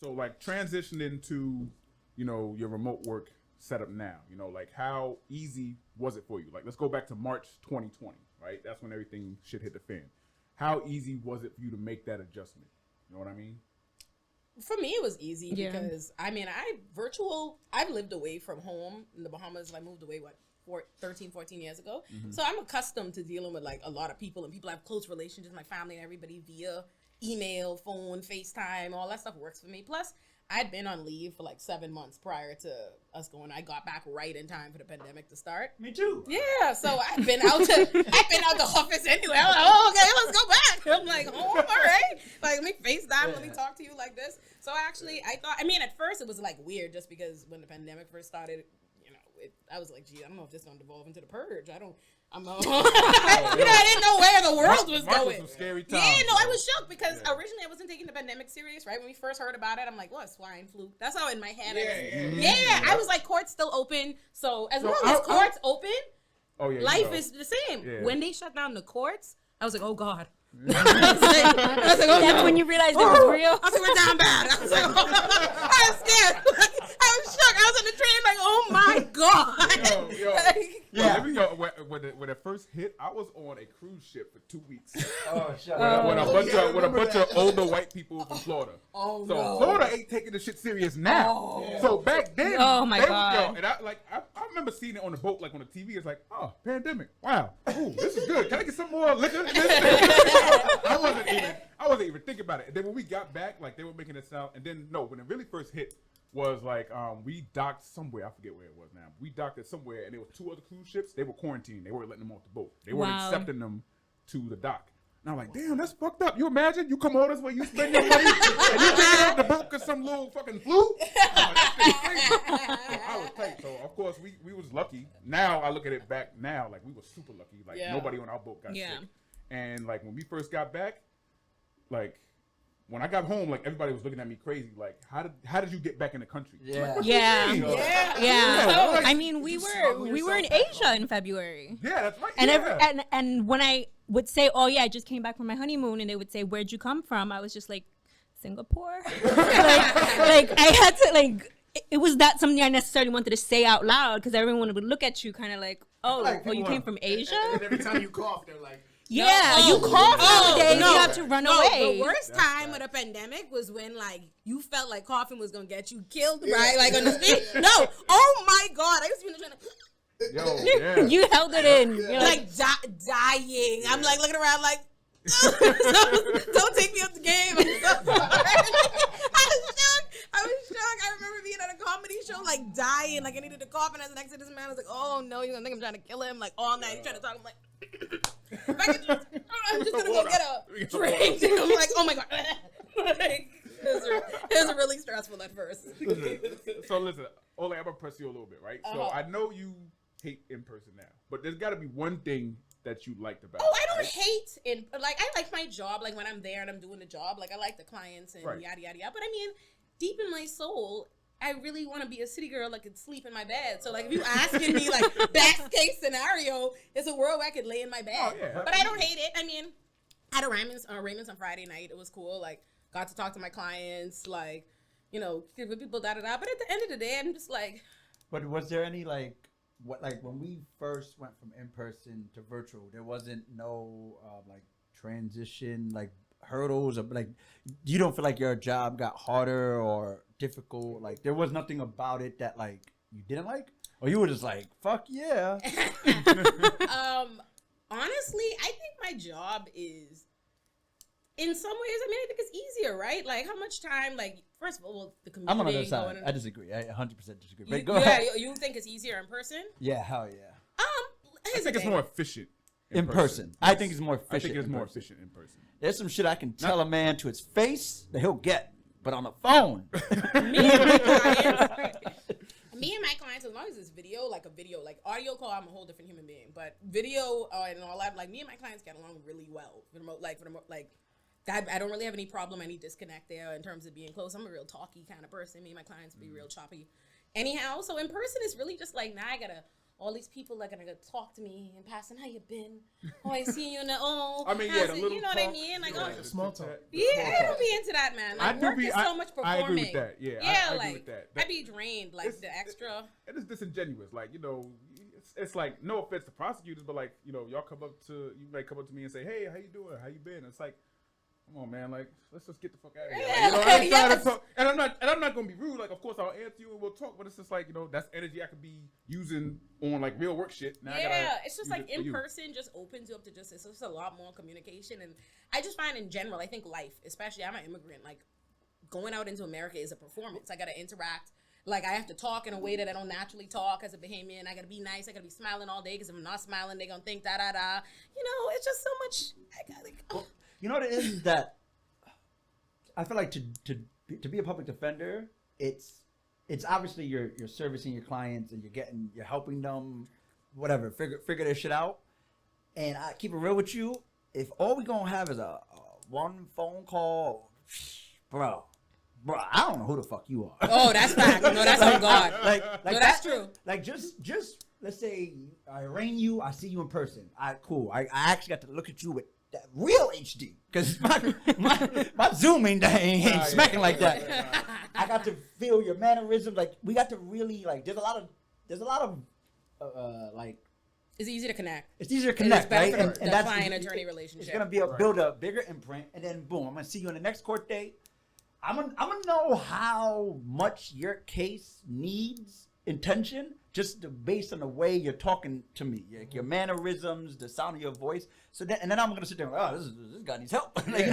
So like transitioning to, your remote work setup now, like how easy was it for you? Like let's go back to March 2020, right? That's when everything shit hit the fan. How easy was it for you to make that adjustment? You know what I mean? For me, it was easy because I've lived away from home in the Bahamas. I moved away 13, 14 years ago. Mm-hmm. So I'm accustomed to dealing with like a lot of people, and people have close relationships, my family and everybody via email, phone, FaceTime, all that stuff works for me. Plus, I'd been on leave for like 7 months prior to us going. I got back right in time for the pandemic to start. Me too. Yeah, so I've been out the office anyway. I'm like, oh, okay, let's go back. I'm like, oh, all right. Like, let me FaceTime, let me talk to you like this. So at first it was like weird just because when the pandemic first started, I was like, gee, I don't know if this is going to devolve into the purge. I didn't know where the world was going. Some scary times, I was shocked because originally I wasn't taking the pandemic serious, right? When we first heard about it, I'm like, what, swine flu? That's how in my head I was like, court's still open. So as long as court's open, life is the same. Yeah. When they shut down the courts, I was like, oh, God. I was like, oh, that's when you realized it was real. I was like, we're down bad. I was like, I was scared. I was shocked. I was on the train like, oh my God. When it first hit, I was on a cruise ship for 2 weeks. Oh, shut With a bunch of older white people from Florida. Oh, so no. Florida ain't taking the shit serious now. Oh. So back then, oh my God. And I remember seeing it on the boat, like on the TV. It's like, oh, pandemic. Wow. Ooh, this is good. Can I get some more liquor? I wasn't even thinking about it. And then when we got back, like they were making it sound. And then when it really first hit was like we docked somewhere. I forget where it was now. We docked it somewhere, and there were 2 other cruise ships. They were quarantined. They weren't letting them off the boat. They weren't accepting them to the dock. And I'm like, damn, that's fucked up. You imagine you come all this way, you spend your money, and you take it out the boat because some little fucking flu. That's crazy. So I was tight. So of course we was lucky. Now I look at it back now, like we were super lucky. Like nobody on our boat got sick. And like when we first got back, like when I got home, like everybody was looking at me crazy. Like, how did you get back in the country? Yeah. Like, I mean, we were in Asia in February. Yeah, that's right. And when I would say, oh yeah, I just came back from my honeymoon, and they would say, where'd you come from? I was just like, Singapore. like I had to like. It was not something I necessarily wanted to say out loud because everyone would look at you kind of like, oh, you came from Asia? And every time you cough, they're like, you cough nowadays, you have to run away. The worst time of the pandemic was when like you felt like coughing was gonna get you killed, right? Like on the street. No, oh my God, I used to be trying to. You held it in. You're like dying. I'm like looking around like, don't take me up the game. I'm so sorry. I was shocked. I remember being at a comedy show, like dying, like I needed to cough, and I was next to this man. I was like, "Oh no, you're gonna think I'm trying to kill him?" Like all night, he's trying to talk. I'm like, I'm just gonna go get a drink. And I'm like, "Oh my God!" Like, it was really stressful at first. So listen, Ole, I'm gonna press you a little bit, right? So I know you hate in person now, but there's got to be one thing that you liked about it. I don't hate I like my job. Like when I'm there and I'm doing the job, like I like the clients and yada yada yada. But I mean, deep in my soul, I really want to be a city girl that could sleep in my bed. So like if you asking me like best case scenario, it's a world where I could lay in my bed. Oh, yeah. But I don't hate it. I mean, I had a Raymond's on Friday night. It was cool. Like got to talk to my clients, like, with people But at the end of the day, I'm just like. But was there any when we first went from in person to virtual, there wasn't no transition hurdles or you don't feel like your job got harder or difficult? Like there was nothing about it that you didn't like, or you were just like, fuck yeah. Honestly, I think my job is in some ways, I think it's easier, right? Like how much time, first of all, the commuting. I'm on the other side. I disagree. I 100% disagree. But go ahead. You think it's easier in person? Yeah, hell yeah. I think it's more efficient in person. Yes. I think it's more efficient. I think it's more efficient in person. There's some shit I can tell a man to his face that he'll get, but on the phone. Me and my clients, as long as it's video, like audio call, I'm a whole different human being. But video and all that, me and my clients get along really well. I don't really have any problem, any disconnect there in terms of being close. I'm a real talky kind of person. Me and my clients be real choppy. Anyhow, so in person, it's really just now I gotta all these people are gonna talk to me and passing, how you been? Oh, I see you in the I mean, yeah, the little you know what I talk, mean? Like, yeah, oh, the small talk. yeah, I don't be into that, man. Like, work is so much performing. I agree with that. Yeah, I agree with that. I be drained, like the extra. It is disingenuous. Like, you know, it's like, no offense to prosecutors, but like, you know, you may come up to me and say, hey, how you doing? How you been? It's like, come on, man. Like, let's just get the fuck out of here. Like, you know, I ain't trying to talk, and I'm not gonna be rude. Like, of course, I'll answer you and we'll talk. But it's just like, you know, that's energy I could be using on like real work shit. Now it's just like in person just opens you up to it's just a lot more communication. And I just find in general, I think life, especially I'm an immigrant, like going out into America is a performance. I gotta interact. Like, I have to talk in a way that I don't naturally talk as a Bahamian. I gotta be nice. I gotta be smiling all day because if I'm not smiling, they're gonna think da-da-da. You know, it's just so much. You know what it is that I feel like to be a public defender, it's obviously you're servicing your clients and you're helping them, whatever, figure their shit out. And I keep it real with you. If all we gonna have is a one phone call, bro, I don't know who the fuck you are. Oh, that's fact. No, that's on God. Like no, that's true. Like just let's say I arraign you, I see you in person. Cool. I actually got to look at you with that real HD, because my Zoom ain't smacking like that. I got to feel your mannerisms. Like, we got to really, like, there's a lot of like, it's easy to connect. It's easier to connect, right? And that's client-attorney relationship. It's gonna build a bigger imprint, and then boom, I'm gonna see you in the next court date. I'm gonna know how much your case needs attention just based on the way you're talking to me, like your mannerisms, the sound of your voice. So then I'm gonna sit there and go, oh, this guy needs help. Like,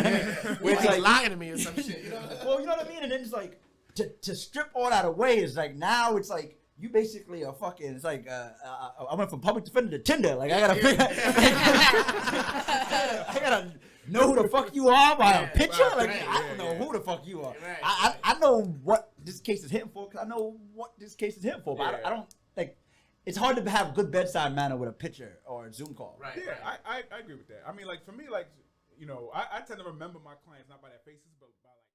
Where he's like lying to me or some shit. You know? Well, you know what I mean. And then it's like to strip all that away is like, now it's like you basically are fucking. It's like I went from public defender to Tinder. Like, I gotta know who the fuck you are by a picture. I don't know who the fuck you are. I know what this case is hitting for because I know what this case is hitting for. But I don't like. It's hard to have good bedside manner with a picture or a Zoom call. Right. Yeah, I agree with that. I mean, like, for me, like, you know, I tend to remember my clients not by their faces, but by like